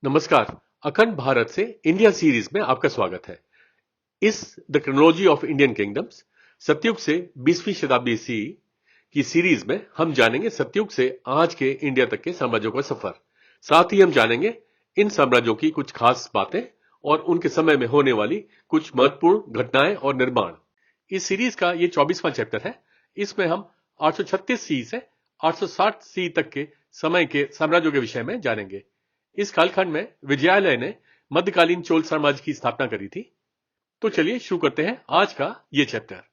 नमस्कार। अखंड भारत से इंडिया सीरीज में आपका स्वागत है। इस the chronology of Indian kingdoms सतयुग से 20वीं शताब्दी सी की सीरीज में हम जानेंगे सतयुग से आज के इंडिया तक के साम्राज्यों का सफर। साथ ही हम जानेंगे इन साम्राज्यों की कुछ खास बातें और उनके समय में होने वाली कुछ महत्वपूर्ण घटनाएं और निर्माण। इस सीरीज का ये 24वां चैप्टर है। इसमें हम 836 सी से 860 सी तक के समय के साम्राज्यों के विषय में जानेंगे। इस कालखंड में विजयालय ने मध्यकालीन चोल साम्राज्य की स्थापना करी थी। तो चलिए शुरू करते हैं आज का ये चैप्टर।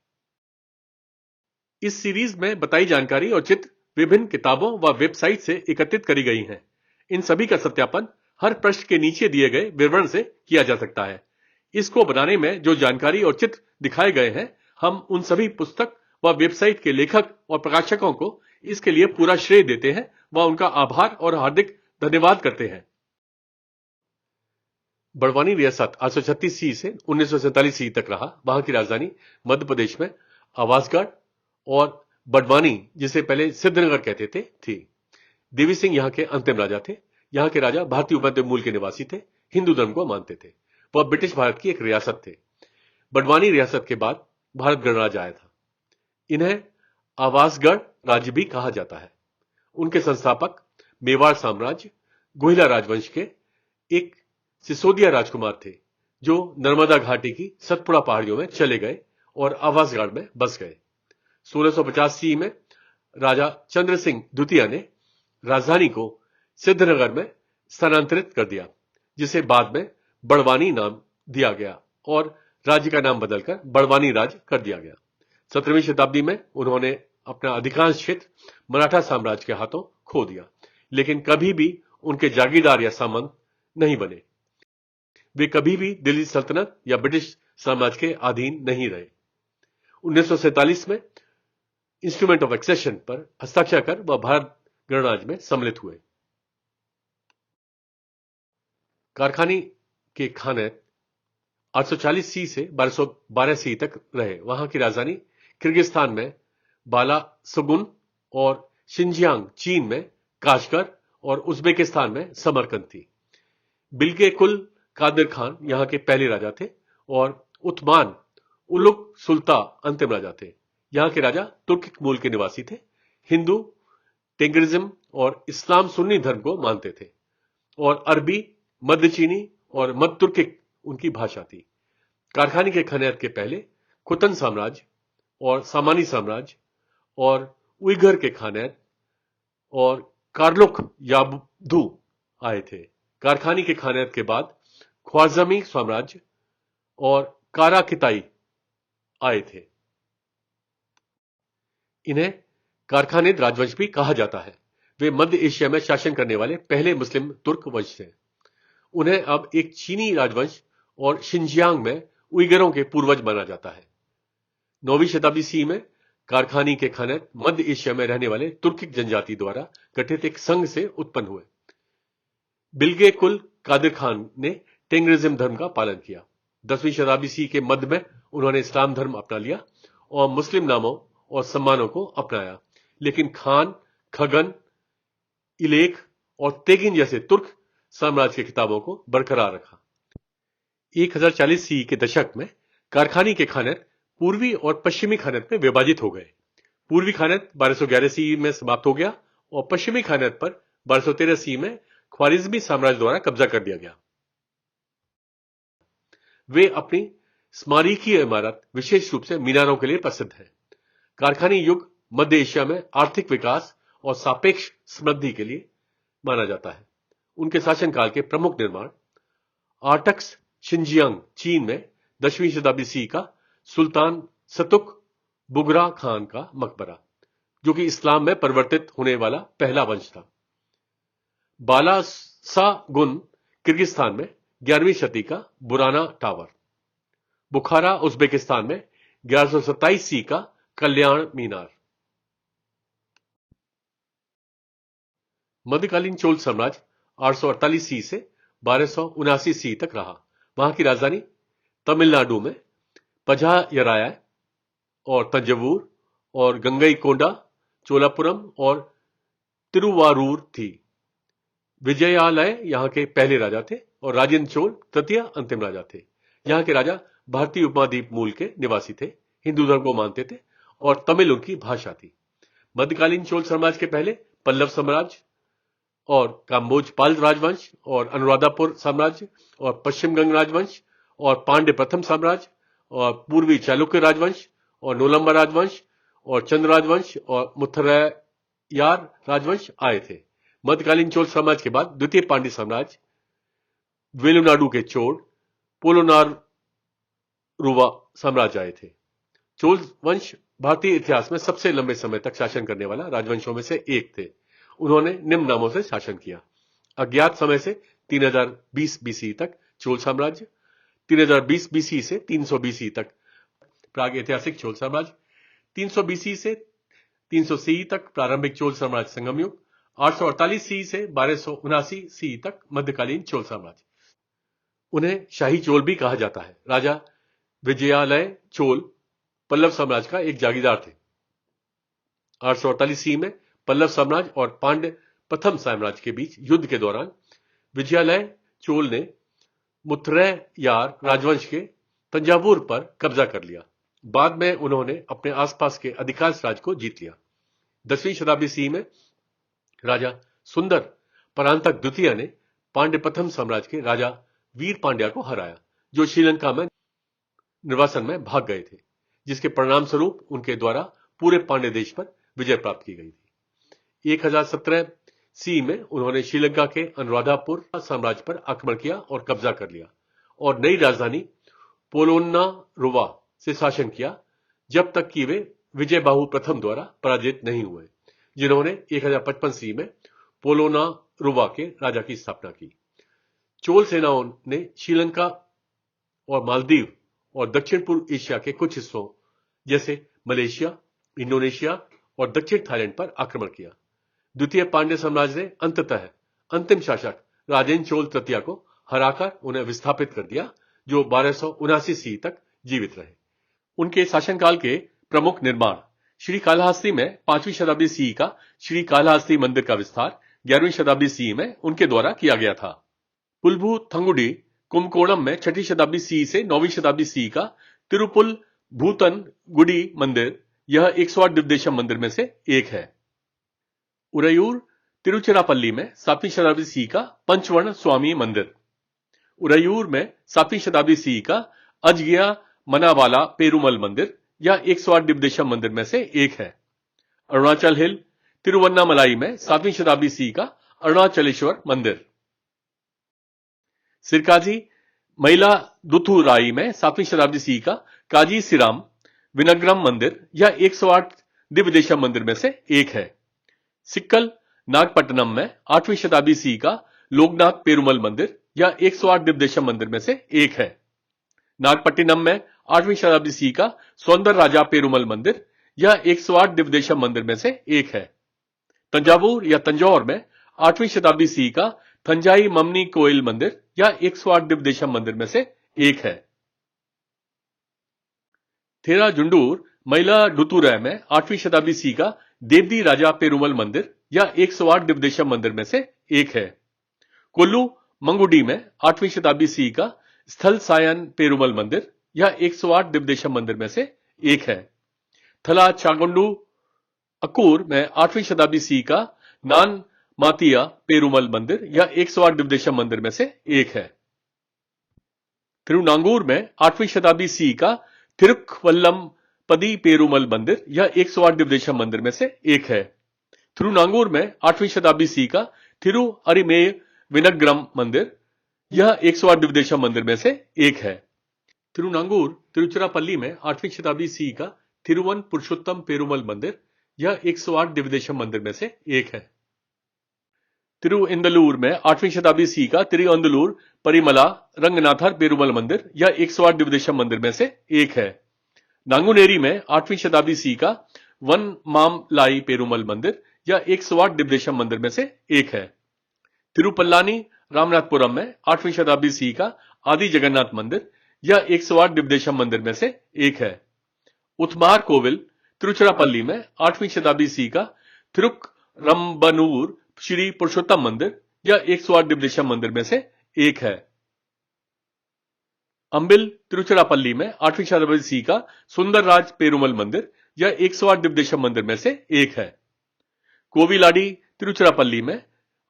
इस सीरीज में बताई जानकारी और चित्र विभिन्न किताबों व वेबसाइट से एकत्रित करी गई हैं। इन सभी का सत्यापन हर पृष्ठ के नीचे दिए गए विवरण से किया जा सकता है। इसको बनाने में जो जानकारी और चित्र दिखाए गए हैं, हम उन सभी पुस्तक व वेबसाइट के लेखक और प्रकाशकों को इसके लिए पूरा श्रेय देते हैं व उनका आभार और हार्दिक धन्यवाद करते हैं। बड़वानी रियासत 836 सी से 1947 सी तक रहा। वहां की राजधानी मध्य प्रदेश में आवासगढ़ और बड़वानी, जिसे पहले सिद्धनगर कहते थे, थी। देवी सिंह यहां के अंतिम राजा थे। यहां के राजा भारतीय उपमध्य मूल के निवासी थे, हिंदू धर्म को मानते थे। वह ब्रिटिश भारत की एक रियासत थे। बड़वानी रियासत के बाद भारत गणराज्य आया था। इन्हें आवासगढ़ राज्य भी कहा जाता है। उनके संस्थापक मेवाड़ साम्राज्य गोहिला राजवंश के एक सिसोदिया राजकुमार थे, जो नर्मदा घाटी की सतपुड़ा पहाड़ियों में चले गए और आवासगढ़ में बस गए। 1650 सी में राजा चंद्र सिंह द्वितीय ने राजधानी को सिद्धनगर में स्थानांतरित कर दिया, जिसे बाद में बड़वानी नाम दिया गया और राज्य का नाम बदलकर बड़वानी राज्य कर दिया गया। 17वीं शताब्दी में उन्होंने अपना अधिकांश क्षेत्र मराठा साम्राज्य के हाथों खो दिया, लेकिन कभी भी उनके जागीरदार या सामंत नहीं बने। वे कभी भी दिल्ली सल्तनत या ब्रिटिश साम्राज्य के अधीन नहीं रहे। 1947 में इंस्ट्रूमेंट ऑफ एक्सेशन पर हस्ताक्षर कर वह भारत गणराज्य में सम्मिलित हुए। कारखानी के खानत 840 सी से 1212 सी तक रहे। वहां की राजधानी किर्गिस्तान में बाला सगुन और शिनजियांग चीन में काशगर और उज्बेकिस्तान में समरकंद थी। बिल्के कुल कादिर खान यहां के पहले राजा थे और उस्मान उलुग सुल्ता अंतिम राजा थे। यहां के राजा तुर्किक मूल के निवासी थे। हिंदू टेंगरिज्म और इस्लाम सुन्नी धर्म को मानते थे और अरबी, मध्य चीनी और मध्य तुर्किक उनकी भाषा थी। कारखानी के खनैत के पहले खुतन साम्राज्य और सामानी साम्राज्य और उइघर के खानैत और कार्लुक याबधु आए थे। कारखानी के खानैत के बाद ख्वारज़मी साम्राज्य और काराकिताई आए थे। इन्हें कारखानेद राजवंश भी कहा जाता है। वे मध्य एशिया में शासन करने वाले पहले मुस्लिम तुर्क वंश थे। उन्हें अब एक चीनी राजवंश और शिनजियांग में उइगरों के पूर्वज माना जाता है। 9वीं शताब्दी सी में कारखानी के खानत मध्य एशिया में रहने वाले तुर्किक जनजाति द्वारा गठित एक संघ से उत्पन्न हुए। बिल्गे कुल कादिर खान ने टेंगरिज्म धर्म का पालन किया। 10वीं शताब्दी सी के मध्य में उन्होंने इस्लाम धर्म अपना लिया और मुस्लिम नामों और सम्मानों को अपनाया, लेकिन खान, खगन, इलेख और तेगिन जैसे तुर्क साम्राज्य की किताबों को बरकरार रखा। 1040 सी के दशक में कारखानी के खानत पूर्वी और पश्चिमी खानत में विभाजित हो गए। पूर्वी खानत 1211 सी में समाप्त हो गया और पश्चिमी खानत पर 1213 सी में ख्वारिज़मी साम्राज्य द्वारा कब्जा कर दिया गया। वे अपनी स्मारकीय इमारत, विशेष रूप से मीनारों के लिए प्रसिद्ध है। कारखानी युग मध्य एशिया में आर्थिक विकास और सापेक्ष समृद्धि के लिए माना जाता है। उनके शासनकाल के प्रमुख निर्माण आर्टक्स शिनजियांग चीन में 10वीं शताब्दी सी का सुल्तान सतुक बुगरा खान का मकबरा, जो कि इस्लाम में परिवर्तित होने वाला पहला वंश था। बाला सागुन किर्गिस्तान में 11वीं शती का बुराना टावर। बुखारा उज्बेकिस्तान में 1127 सी का कल्याण मीनार। मध्यकालीन चोल साम्राज्य 848 सी से 1279 सी तक रहा। वहां की राजधानी तमिलनाडु में पझायराय और तंजवूर और गंगईकोंडा, चोलापुरम और तिरुवारूर थी। विजयालय यहाँ के पहले राजा थे और राजेंद्र चोल तृतीय अंतिम राजा थे। यहाँ के राजा भारतीय उपमहाद्वीप मूल के निवासी थे, हिंदू धर्म को मानते थे और तमिल उनकी भाषा थी। मध्यकालीन चोल साम्राज्य के पहले पल्लव साम्राज्य और काम्बोज पाल राजवंश और अनुराधापुर साम्राज्य और पश्चिम गंग राजवंश और पांड्य प्रथम साम्राज्य और पूर्वी चालुक्य राजवंश और नोलंबा राजवंश और चंद्र राजवंश और मुथरायार राजवंश आए थे। मध्यकालीन चोल साम्राज्य के बाद द्वितीय पांड्य साम्राज्य, वेलुनाडु के चोल, पोलोनारुवा साम्राज्य आए थे। चोल वंश भारतीय इतिहास में सबसे लंबे समय तक शासन करने वाला राजवंशों में से एक थे। उन्होंने निम्न नामों से शासन किया: अज्ञात समय से 3020 बीसी तक चोल साम्राज्य, 3020 बीसी से 300 बीसी तक प्राग ऐतिहासिक चोल साम्राज्य, 300 बीसी से 300 सी तक प्रारंभिक चोल साम्राज्य संगम युग, 848 सी से 1279 सी तक मध्यकालीन चोल साम्राज्य। उन्हें शाही चोल भी कहा जाता है। राजा विजयालय चोल पल्लव साम्राज्य का एक जागीरदार थे। 848 सी में पल्लव साम्राज्य और पांड्य प्रथम साम्राज्य के बीच युद्ध के दौरान विजयालय चोल ने मुथरायार राजवंश के तंजावुर पर कब्जा कर लिया। बाद में उन्होंने अपने आसपास के अधिकांश राज्य को जीत लिया। 10वीं शताब्दी सी में राजा सुंदर परांतक द्वितीय ने पांड्य प्रथम साम्राज्य के राजा वीर पांड्या को हराया, जो श्रीलंका में निर्वासन में भाग गए थे, जिसके परिणाम स्वरूप उनके द्वारा पूरे पांड्य देश पर विजय प्राप्त की गई थी। 1017 सी में उन्होंने श्रीलंका के अनुराधापुर साम्राज्य पर आक्रमण किया और कब्जा कर लिया और नई राजधानी पोलोनारुवा से शासन किया, जब तक कि वे विजयबाहु प्रथम द्वारा पराजित नहीं हुए, जिन्होंने 1055 सी में पोलोनारुवा के राजा की स्थापना की। चोल सेनाओं ने श्रीलंका और मालदीव और दक्षिण पूर्व एशिया के कुछ हिस्सों जैसे मलेशिया, इंडोनेशिया और दक्षिण थाईलैंड पर आक्रमण किया। द्वितीय पांड्य साम्राज्य ने अंततः अंतिम शासक राजेंद्र चोल तृतीय को हराकर उन्हें विस्थापित कर दिया, जो 1279 सी तक जीवित रहे। उनके शासनकाल के प्रमुख निर्माण: श्री कालहस्ती में 5वीं शताब्दी सी का श्री कालहस्ती मंदिर का विस्तार 11वीं शताब्दी सी में उनके द्वारा किया गया था। पुलभू थंगुडी कुंभकोणम में 6वीं शताब्दी सी से 9वीं शताब्दी सी का तिरुपुल भूतन गुडी मंदिर, यह 108 दिव्यदेशम मंदिर में से एक है। उरयूर तिरुचिरापल्ली में 7वीं शताब्दी सी का पंचवर्ण स्वामी मंदिर, उरयूर में 7वीं शताब्दी सी का अजगिया मनावाला पेरुमल मंदिर, यह 108 दिव्यदेशम मंदिर में से एक है। अरुणाचल हिल तिरुवन्नामलाई में 7वीं शताब्दी सी का अरुणाचलेश्वर मंदिर। सिरकाजी मयिलादुथुराई में 7वीं शताब्दी सी का काजी सिराम विनग्रम मंदिर, यह 108 दिव्यदेशम मंदिर में से एक है। सिक्कल नागपट्टनम में 8वीं शताब्दी सी का लोकनाथ पेरुमल मंदिर, यह 108 दिव्यदेशम मंदिर में से एक है। नागपट्टिनम में 8वीं शताब्दी सी का सौंदर राजा पेरुमल मंदिर, यह 108 दिव्यदेशम मंदिर में से एक है। तंजावुर या तंजौर में 8वीं शताब्दी सी का थंजाई ममनी कोयल मंदिर, यह 108 दिव्यदेशम मंदिर में से एक है। थेराजुंडूर मयिलादुथुराई में 8वीं शताब्दी सी का देवदी राजा पेरुमल मंदिर, यह 108 दिव्यदेशम मंदिर में से एक है। कोल्लू मंगुडी में 8वीं शताब्दी सी का स्थल सायन पेरुमल मंदिर, यह 108 दिव्यदेशम मंदिर में से एक है। थला चागुंडू अकूर में 8वीं शताब्दी सी का नान मातिया पेरुमल मंदिर, यह 108 दिव्यदेशम मंदिर में से एक है। तिरुनांगूर में 8वीं शताब्दी सी का थिरुक्वल्लम पदी पेरुमल मंदिर, यह 108 दिव्यदेशम मंदिर में से एक है। तिरुनांगूर में 8वीं शताब्दी सी का थिरु अरिमेय विनग्रम मंदिर, यह 108 दिव्यदेशम मंदिर में से एक है। तिरुनांगूर तिरुचिरापल्ली में 8वीं शताब्दी सी का थिरुवन पुरुषोत्तम पेरुमल मंदिर, यह 108 दिव्यदेशम मंदिर में से एक है। तिरुइंदलूर में 8वीं शताब्दी सी का तिरुअंदलूर परिमला रंगनाथर पेरुमल मंदिर, यह 108 दिव्यदेशम मंदिर में से एक है। नांगुनेरी में 8वीं शताब्दी सी का वन मामलाई पेरुमल मंदिर, यह 108 दिव्यदेशम मंदिर में से एक है। तिरुपल्लानी रामनाथपुरम में 8वीं शताब्दी सी का आदि जगन्नाथ मंदिर, यह 108 दिव्यदेशम मंदिर में से एक है। उथमार कोविल तिरुचिरापल्ली में 8वीं शताब्दी सी का थिरुक्करम्बनूर श्री पुरुषोत्तम मंदिर, या 108 दिव्यदेशम मंदिर में से एक है। अंबिल तिरुचिरापल्ली में 8वीं शताब्दी सी का सुंदरराज पेरुमल मंदिर या 108 दिव्यदेशम मंदिर में से एक है। कोविलाडी तिरुचिरापल्ली में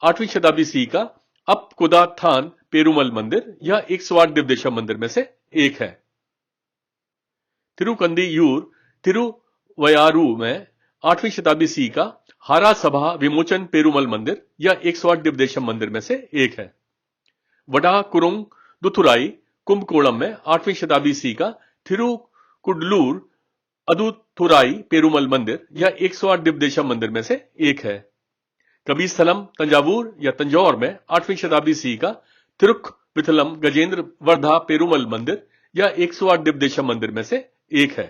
8वीं शताब्दी सी का अपकुदाथान पेरुमल मंदिर या 108 दिव्यदेशम मंदिर में से एक है। तिरुकंदियूर तिरुवयारू में 8वीं शताब्दी सी का हारा सभा विमोचन पेरुमल मंदिर या 108 दिव्यदेशम मंदिर में से एक है। वडा कुरुंग दुथुराई कुंभकोणम में 8वीं शताब्दी सी का थिरुकुडलूर अदुथुराई पेरुमल मंदिर या 108 दिव्यदेशम मंदिर में से एक है। कबीरस्थलम तंजावुर या तंजौर में 8वीं शताब्दी सी का तिरुक्विथलम गजेंद्र वर्धा पेरुमल मंदिर या 108 दिव्यदेशम मंदिर में से एक है।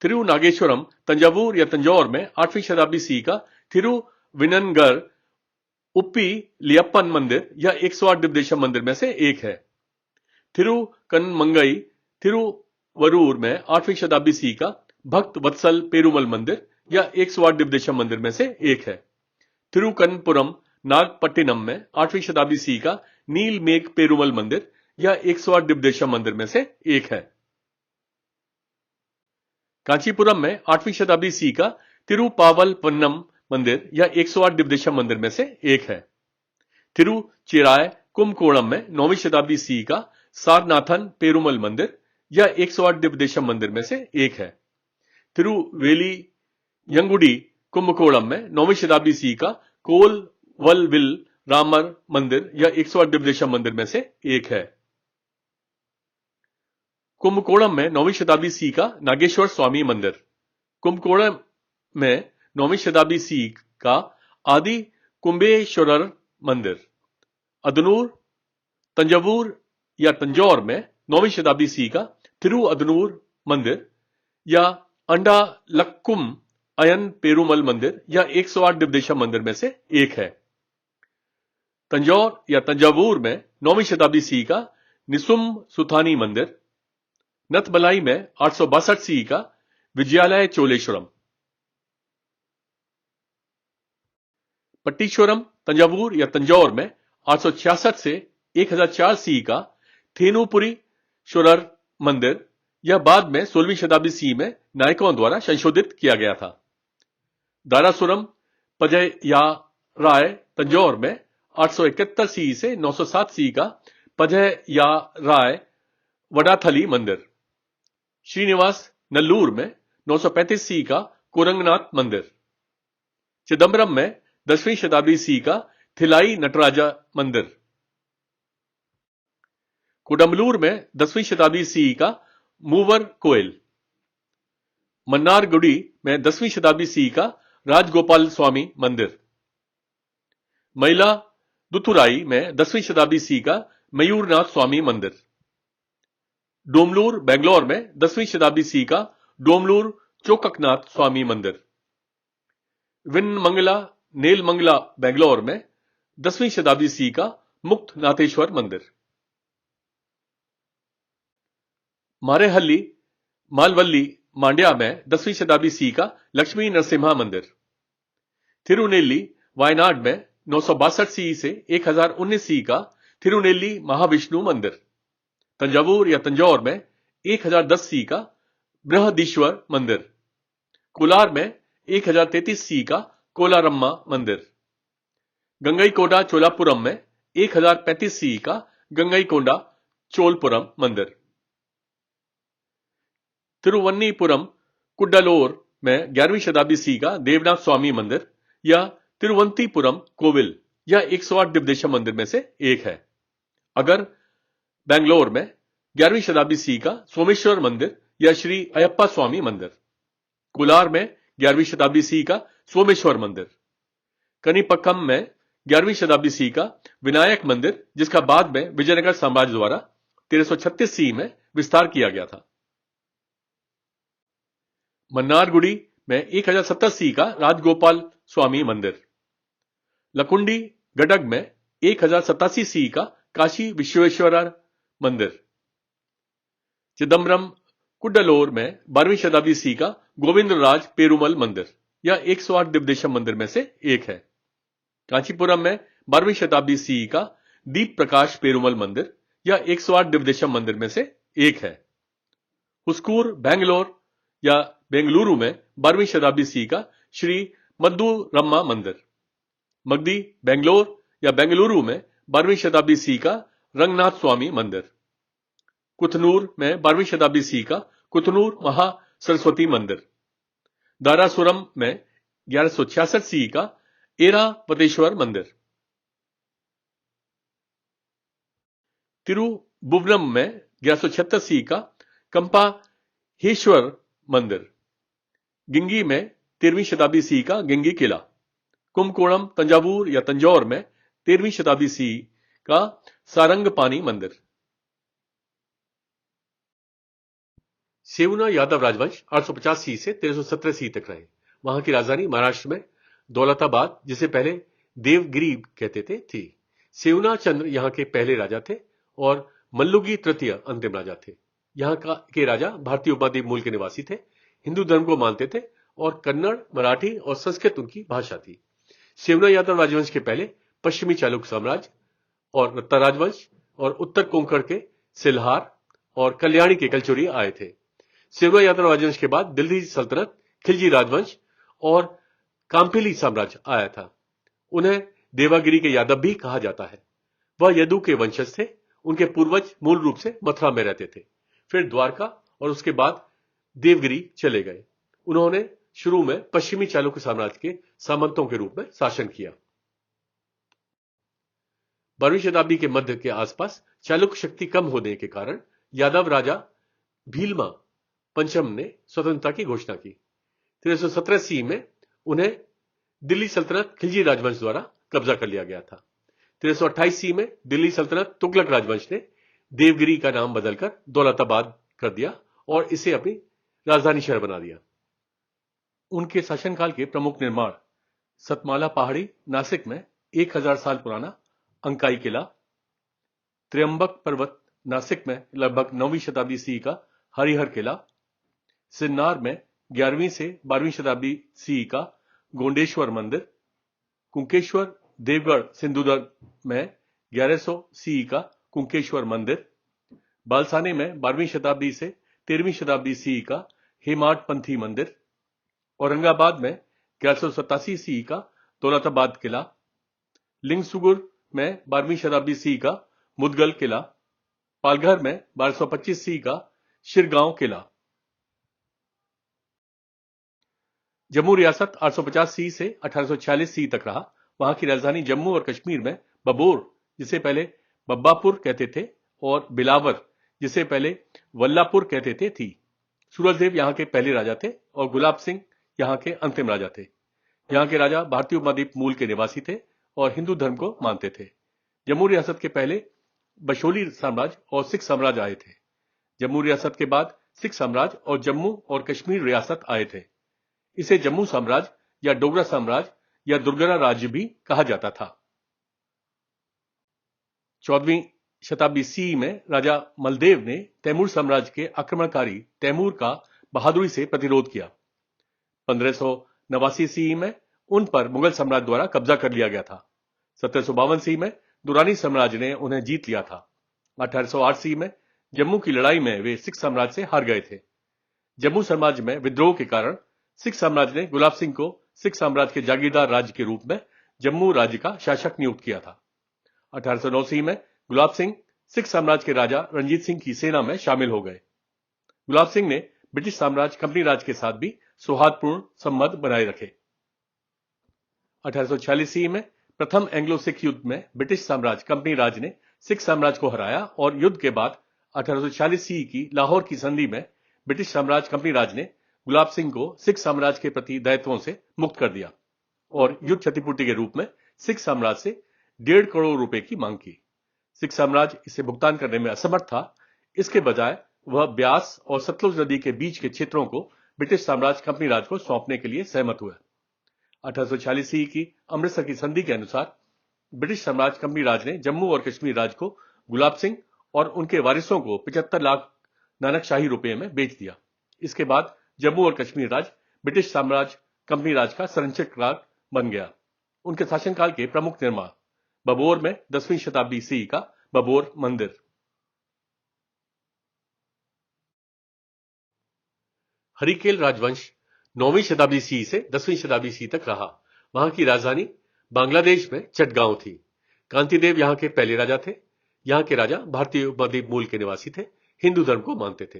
तिरुनागेश्वरम तंजावुर या तंजौर में 8वीं शताब्दी सी का थिरुविननगर उप्पी लियप्पन मंदिर या 108 दिव्यदेशम मंदिर में से एक है। थिरुकनमंगई थिरुवरूर में 8वीं शताब्दी सी का भक्त वत्सल पेरुमल मंदिर या 108 दिव्यदेशम मंदिर में से एक है। थिरुकनपुरम नागपट्टिनम में 8वीं शताब्दी सी का नीलमेघ पेरुमल मंदिर या 108 दिव्यदेशम मंदिर में से एक है। कांचीपुरम में 8वीं शताब्दी सी का तिरुपावलपन्नम मंदिर या 108 दिव्यदेशम मंदिर में से एक है। तिरुचिराय कुंभकोणम में 9वीं शताब्दी सी का सारनाथन पेरुमल मंदिर या 108 दिव्यदेशम मंदिर में से एक है। तिरुवेली यंगुडी कुंभकोणम में 9वीं शताब्दी सी का कोलवलविल रामर मंदिर या 108 दिव्यदेशम मंदिर में से एक है। कुंभकोणम में 9वीं शताब्दी सी का नागेश्वर स्वामी मंदिर, कुंभकोणम में 9वीं शताब्दी सी का आदि कुंभेश्वरर मंदिर, अदनूर तंजावुर या तंजौर में 9वीं शताब्दी सी का थिरुअदनूर मंदिर या अंडालक्कुम अयन पेरुमल मंदिर या 108 दिव्यदेशम मंदिर में से एक है। तंजौर या तंजावुर में 9वीं शताब्दी सी का निसुम सुथानी मंदिर, नथमलाई में 862 सी का विजयालय चोलेश्वरम, पट्टीश्वरम तंजावुर या तंजौर में 866 से 1004 सी का थेनुपुरीश्वरर मंदिर या बाद में 16वीं शताब्दी सी में नायकों द्वारा संशोधित किया गया था। दारासुरम पजयाराय तंजौर में 871 सी से 907 सी का पजयाराय वडाथली मंदिर, श्रीनिवास नल्लूर में 935 सी का कोरंगनाथ मंदिर, चिदम्बरम में 10वीं शताब्दी सी का थिलाई नटराजा मंदिर, कुडम्बलूर में 10वीं शताब्दी सी का मूवर कोयल, मन्नारगुडी में 10वीं शताब्दी सी का राजगोपाल स्वामी मंदिर, मैला दुथुराई में 10वीं शताब्दी सी का मयूरनाथ स्वामी मंदिर, डोमलूर बेंगलोर में 10वीं शताब्दी सी का डोमलूर चोककनाथ स्वामी मंदिर, विनमंगला नेलमंगला बेंगलोर में 10वीं शताब्दी सी का मुक्तनाथेश्वर मंदिर, मारेहल्ली मालवल्ली मांड्या में 10वीं शताब्दी सी का लक्ष्मी नरसिम्हा मंदिर, थिरुनेली वायनाड में 962 सी से 1019 सी का थिरुनेली महाविष्णु मंदिर, तंजावुर या तंजौर में 1010 सी का बृहदीश्वर मंदिर, कोलार में 1033 सी का कोलारम्मा मंदिर, गंगईकोंडा चोलापुरम में 1035 सी का गंगईकोंडा चोलपुरम मंदिर, तिरुवन्नीपुरम कुड्डलोर में 11वीं शताब्दी सी का देवनाथ स्वामी मंदिर या तिरुवंतीपुरम कोविल या 108 दिव्यदेशम मंदिर में से एक है। अगर बेंगलोर में 11वीं शताब्दी सी का सोमेश्वर मंदिर या श्री अयप्पा स्वामी मंदिर, कोलार में 11वीं शताब्दी सी का सोमेश्वर मंदिर, कनीपक्कम में 11वीं शताब्दी सी का विनायक मंदिर जिसका बाद में विजयनगर साम्राज्य द्वारा 1336 सी में विस्तार किया गया था, मन्नारगुडी में 1070 सी का राजगोपाल स्वामी मंदिर, लकुंडी गडग में 1087 सी का काशी विश्वेश्वरर मंदिर, चिदम्बरम कुड्डलोर में 12वीं शताब्दी सी का गोविंदराज पेरुमल मंदिर या 108 दिव्यदेशम मंदिर में से एक है। कांचीपुरम में 12वीं शताब्दी सीई का दीप प्रकाश पेरुमल मंदिर या 108 दिव्यदेशम मंदिर में से एक है। हुस्कूर बेंगलोर या बेंगलुरु में 12वीं शताब्दी सीई का श्री मद्दुरम्मा मंदिर। मगदी बेंगलोर या बेंगलुरु में 12वीं शताब्दी सीई का रंगनाथ स्वामी मंदिर। कुथनूर में 12वीं शताब्दी सीई का कुथनूर महा सरस्वती मंदिर। दारासुरम में 1166 सीई का एरावतेश्वर मंदिर। तिरुबुवनम में 1176 सीई का कंपाहेश्वर मंदिर। गिंगी में 13वीं शताब्दी सीई का गिंगी किला। कुंभकोणम तंजावुर या तंजौर में 13वीं शताब्दी सीई का सारंगपानी मंदिर। सेवना यादव राजवंश 850 सी से 1317 सी तक रहे। वहां की राजधानी महाराष्ट्र में दौलताबाद, जिसे पहले देवगिरी कहते थे, थी। सेवना चंद्र यहां के पहले राजा थे और मल्लुगी तृतीय अंतिम राजा थे। यहां के राजा भारतीय उपमहाद्वीप मूल के निवासी थे, हिंदू धर्म को मानते थे और कन्नड़, मराठी और संस्कृत उनकी भाषा थी। सेवना यादव राजवंश के पहले पश्चिमी चालुक्य साम्राज्य और रत्ता राजवंश और उत्तर कोंकण के सिल्हार और कल्याणी के कलचुरी आए थे। सेवना यादव राजवंश के बाद दिल्ली सल्तनत, खिलजी राजवंश और काम्पिली साम्राज्य आया था। उन्हें देवागिरी के यादव भी कहा जाता है। वह यदु के वंशज थे। उनके पूर्वज मूल रूप से मथुरा में रहते थे, फिर द्वारका और उसके बाद देवगिरी चले गए। उन्होंने शुरू में पश्चिमी चालुक्य साम्राज्य के सामंतों के रूप में शासन किया। 12वीं शताब्दी के मध्य के आसपास चालुक्य शक्ति कम होने के कारण यादव राजा भीलमा पंचम ने स्वतंत्रता की घोषणा की। 1317 सी में उन्हें दिल्ली सल्तनत खिलजी राजवंश द्वारा कब्जा कर लिया गया था। 1328 सी में दिल्ली सल्तनत तुगलक राजवंश ने देवगिरी का नाम बदलकर दौलताबाद कर दिया और इसे अपनी राजधानी शहर बना दिया। उनके शासनकाल के प्रमुख निर्माण सतमाला पहाड़ी नासिक में 1000 साल पुराना अंकाई किला, त्र्यंबक पर्वत नासिक में लगभग 9वीं शताब्दी सी का हरिहर किला, सिन्नार में 11वीं से 12वीं शताब्दी सी का गोंडेश्वर मंदिर, कुंकेश्वर देवगढ़ सिंधुदुर्ग में 1100 सी का कुंकेश्वर मंदिर, बालसाने में 12वीं शताब्दी से 13वीं शताब्दी सी का हेमाडपंथी मंदिर, औरंगाबाद में 1187 सी का दौलताबाद किला, लिंगसुगुर में 12वीं शताब्दी सी का मुदगल किला, पालघर में 1225 सी का शिरगांव किला। जम्मू रियासत 850 सी से 1846 सी तक रहा। वहां की राजधानी जम्मू और कश्मीर में बबोर, जिसे पहले बब्बापुर कहते थे, और बिलावर, जिसे पहले वल्लापुर कहते थे, थी। सूरजदेव यहां के पहले राजा थे और गुलाब सिंह यहां के अंतिम राजा थे। यहां के राजा भारतीय उपमहाद्वीप मूल के निवासी थे और हिंदू धर्म को मानते थे। जम्मू रियासत के पहले बशोली साम्राज्य और सिख साम्राज्य आए थे। जम्मू रियासत के बाद सिख साम्राज्य और जम्मू और कश्मीर रियासत आए थे। इसे जम्मू साम्राज्य या डोगरा साम्राज्य या दुर्गरा राज्य भी कहा जाता था। 14वीं शताब्दी सी में राजा मलदेव ने तैमूर साम्राज्य के आक्रमणकारी तैमूर का बहादुरी से प्रतिरोध किया। 1589 सी में उन पर मुगल साम्राज्य द्वारा कब्जा कर लिया गया था। 1752 सी में दुरानी साम्राज्य ने उन्हें जीत लिया था। 1808 सी में जम्मू की लड़ाई में वे सिख साम्राज्य से हार गए थे। जम्मू साम्राज्य में विद्रोह के कारण सिख साम्राज्य ने गुलाब सिंह को सिख साम्राज्य के जागीरदार राज्य के रूप में जम्मू राज्य का शासक नियुक्त किया था। 1809 सी में गुलाब सिंह सिख साम्राज्य के राजा रंजीत सिंह की सेना में शामिल हो गए। गुलाब सिंह ने ब्रिटिश साम्राज्य कंपनी राज के साथ भी सौहार्दपूर्ण संबंध बनाए रखे। 1846 ईस्वी में प्रथम एंग्लो सिख युद्ध में ब्रिटिश साम्राज्य कंपनी राज ने सिख साम्राज्य को हराया और युद्ध के बाद 1846 ईस्वी की लाहौर की संधि में ब्रिटिश साम्राज्य कंपनी राज ने गुलाब सिंह को सिख साम्राज्य के प्रति दायित्वों से मुक्त कर दिया और युद्ध क्षतिपूर्ति के रूप में सिख साम्राज्य से 1.5 करोड़ रुपए की मांग की। सिख साम्राज्य इसे भुगतान करने में असमर्थ था। इसके बजाय वह ब्यास और सतलुज नदी के बीच के क्षेत्रों को ब्रिटिश साम्राज्य कंपनी राज को सौंपने के लिए सहमत हुआ। 1846 ईस्वी की अमृतसर की संधि के अनुसार ब्रिटिश साम्राज्य कंपनी राज ने जम्मू और कश्मीर राज्य को गुलाब सिंह और उनके वारिसों को 75 लाख नानकशाही रुपये में बेच दिया। इसके बाद जम्मू और कश्मीर राज्य ब्रिटिश साम्राज्य कंपनी राज का संरक्षक राज्य बन गया। उनके शासनकाल के प्रमुख निर्माण बबोर में 10वीं शताब्दी ईस्वी का बबोर मंदिर। हरिकेल राजवंश 9वीं शताब्दी ईस्वी से 10वीं शताब्दी ईस्वी तक रहा। वहां की राजधानी बांग्लादेश में चटगांव थी। कांतिदेव यहां के पहले राजा थे। यहां के राजा भारतीय उपद्वीप मूल के निवासी थे, हिंदू धर्म को मानते थे।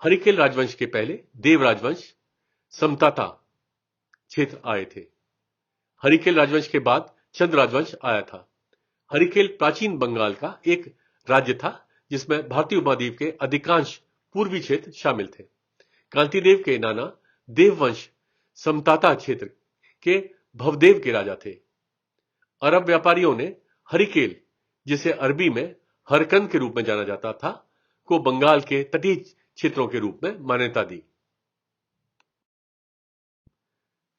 हरिकेल राजवंश के पहले देव राजवंश समताता क्षेत्र आए थे। हरिकेल राजवंश के बाद चंद राजवंश आया था। हरिकेल प्राचीन बंगाल का एक राज्य था जिसमें भारतीय उपद्वीप के अधिकांश पूर्वी क्षेत्र शामिल थे। कांतिदेव के नाना देववंश समताता क्षेत्र के भवदेव के राजा थे। अरब व्यापारियों ने हरिकेल, जिसे अरबी में हरकंद के रूप में जाना जाता था, को बंगाल के तटीय क्षेत्रों के रूप में मान्यता दी।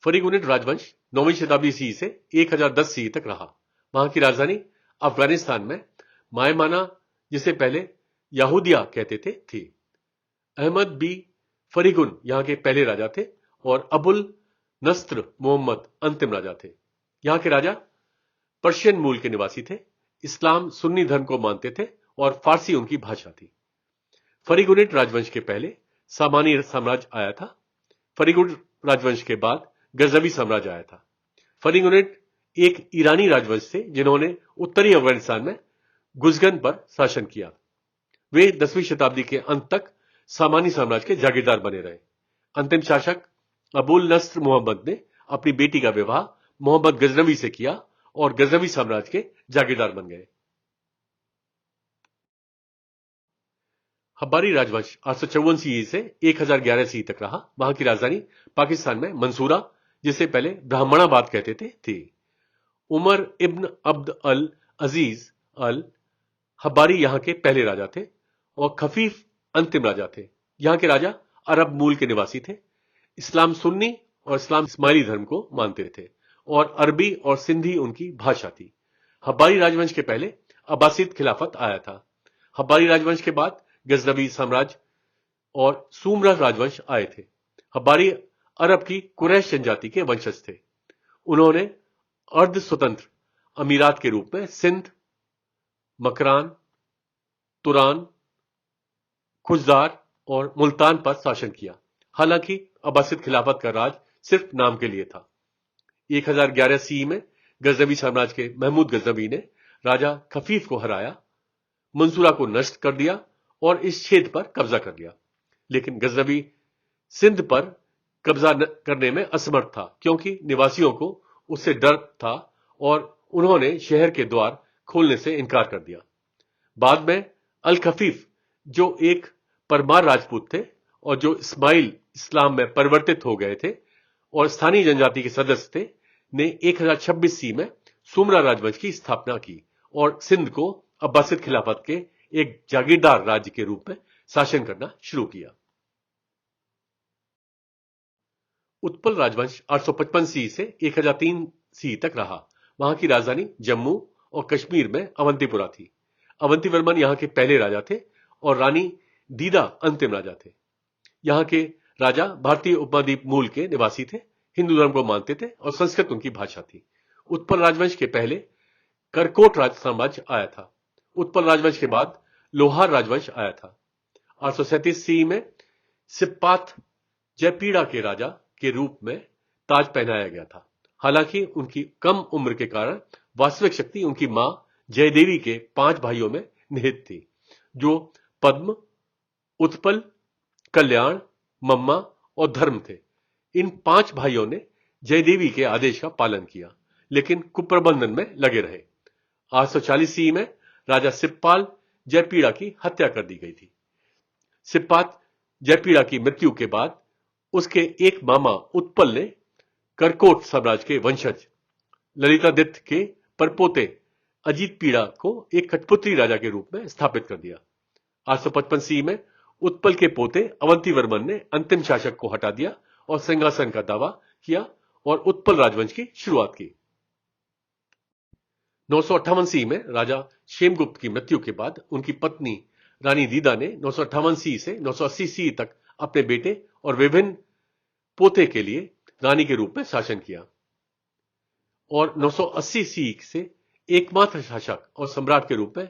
फरीगुनिड राजवंश 9वीं शताब्दी ईस्वी से 1010 ईस्वी तक रहा। वहां की राजधानी अफगानिस्तान में मायमाना, जिसे पहले याहूदिया कहते थे, थी। अहमद बी फरीगुन यहां के पहले राजा थे और अबुल नस्र मोहम्मद अंतिम राजा थे। यहां के राजा पर्शियन मूल के निवासी थे, इस्लाम सुन्नी धर्म को मानते थे और फारसी उनकी भाषा थी। फरीगुनिड राजवंश के पहले सामानी साम्राज्य आया था। फरीगुनिड राजवंश के बाद गजनवी साम्राज्य आया था। फरीगुनिड एक ईरानी राजवंश थे जिन्होंने उत्तरी अफगानिस्तान में गुजगन पर शासन किया। वे 10वीं शताब्दी के अंत तक सामानी साम्राज्य के जागीरदार बने रहे। अंतिम शासक अबुल नस्र मोहम्मद ने अपनी बेटी का विवाह मोहम्मद गजनवी से किया और गजनवी साम्राज्य के जागीरदार बन गए। हब्बारी राजवंश 854 ईस्वी से 1011 ईस्वी तक रहा। वहां की राजधानी पाकिस्तान में मंसूरा, जिसे पहले ब्राह्मणाबाद कहते थे, थी। उमर इब्न अब्द अल अजीज अल हब्बारी यहां के पहले राजा थे और खफीफ अंतिम राजा थे। यहां के राजा अरब मूल के निवासी थे, इस्लाम सुन्नी और इस्लाम इस्माइली धर्म को मानते थे और अरबी और सिंधी उनकी भाषा थी। हब्बारी राजवंश के पहले अब्बासिद खिलाफत आया था। हब्बारी राजवंश के बाद गजनवी साम्राज्य और सुमरा राजवंश आए थे। हब्बारी अरब की कुरैश जनजाति के वंशज थे। उन्होंने अर्ध स्वतंत्र अमीरात के रूप में सिंध, मकरान, तुरान, खुजदार और मुल्तान पर शासन किया। हालांकि अब्बासिद खिलाफत का राज सिर्फ नाम के लिए था। 1011 ईस्वी में गजनवी साम्राज्य के महमूद गजनवी ने राजा खफीफ को हराया, मंसूरा को नष्ट कर दिया और इस क्षेत्र पर कब्जा कर लिया। लेकिन गजनवी सिंध पर कब्जा करने में असमर्थ था क्योंकि निवासियों को उससे डर था और उन्होंने शहर के द्वार खोलने से इनकार कर दिया। बाद में अल खफीफ, जो एक परमार राजपूत थे और जो इस्लाम में परिवर्तित हो गए थे और स्थानीय जनजाति के सदस्य थे, ने 1026 ईस्वी में सुमरा राजवंश की स्थापना की और सिंध को अब्बासिद खिलाफत के एक जागीरदार राज्य के रूप में शासन करना शुरू किया। उत्पल राजवंश 855 ईस्वी से 1003 ईस्वी तक रहा। वहां की राजधानी जम्मू और कश्मीर में अवंतीपुरा थी। अवंतीवर्मन यहां के पहले राजा थे और रानी दीदा अंतिम राजा थे। यहां के राजा भारतीय उपमहाद्वीप मूल के निवासी थे, हिंदू धर्म को मानते थे और संस्कृत उनकी भाषा थी। उत्पल राजवंश के पहले करकोट राज साम्राज्य आया था। उत्पल राजवंश के बाद लोहार राजवंश आया था। 837 ईस्वी में सिप्पात जयपीड़ा के राजा के रूप में ताज पहनाया गया था। हालांकि उनकी कम उम्र के कारण वास्तविक शक्ति उनकी मां जयदेवी के 5 भाइयों में निहित थी, जो पद्म, उत्पल, कल्याण, मम्मा और धर्म थे। इन 5 भाइयों ने जयदेवी के आदेश का पालन किया लेकिन कुप्रबंधन में लगे रहे। 840 ईस्वी में राजा सिप्पाल जयपीड़ा की हत्या कर दी गई थी। सिप्पात जयपीड़ा की मृत्यु के बाद उसके एक मामा उत्पल ने करकोट साम्राज्य के वंशज ललितादित्य के परपोते अजीत पीड़ा को एक कठपुतली राजा के रूप में स्थापित कर दिया। 855 ईस्वी में उत्पल के पोते अवंतीवर्मन ने अंतिम शासक को हटा दिया और सिंहासन का दावा किया और उत्पल राजवंश की शुरुआत की। 958 ईस्वी में राजा क्षेमगुप्त की मृत्यु के बाद उनकी पत्नी रानी दीदा ने 958 ईस्वी से 980 ईस्वी तक अपने बेटे और विभिन्न पोते के लिए रानी के रूप में शासन किया। और 980 सी से एकमात्र शासक और सम्राट के रूप में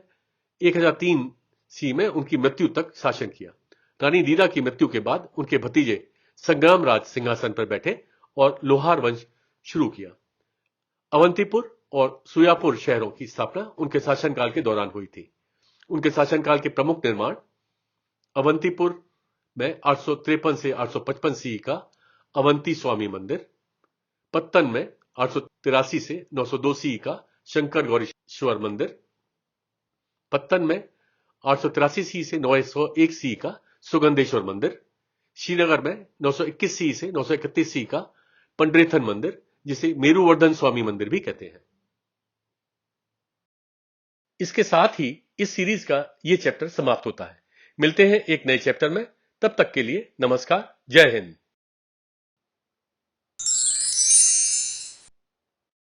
1003 सी में उनकी मृत्यु तक शासन किया। रानी दीदा की मृत्यु के बाद उनके भतीजे संग्राम राज सिंहासन पर बैठे और लोहार वंश शुरू किया। अवंतीपुर और सुयापुर शहरों की स्थापना उनके शासनकाल के दौरान हुई थी। उनके शासनकाल के प्रमुख निर्माण अवंतीपुर में 853 से 855 सी का अवंती स्वामी मंदिर, पत्तन में 883 से 902 सी का शंकर गौरीश्वर मंदिर, पत्तन में 883 सी से 901 सी का सुगंधेश्वर मंदिर, श्रीनगर में 921 सी से 931 सी का पंडरीथन मंदिर, जिसे मेरुवर्धन स्वामी मंदिर भी कहते हैं। इसके साथ ही इस सीरीज का यह चैप्टर समाप्त होता है। मिलते हैं एक नए चैप्टर में, तब तक के लिए नमस्कार, जय हिंद।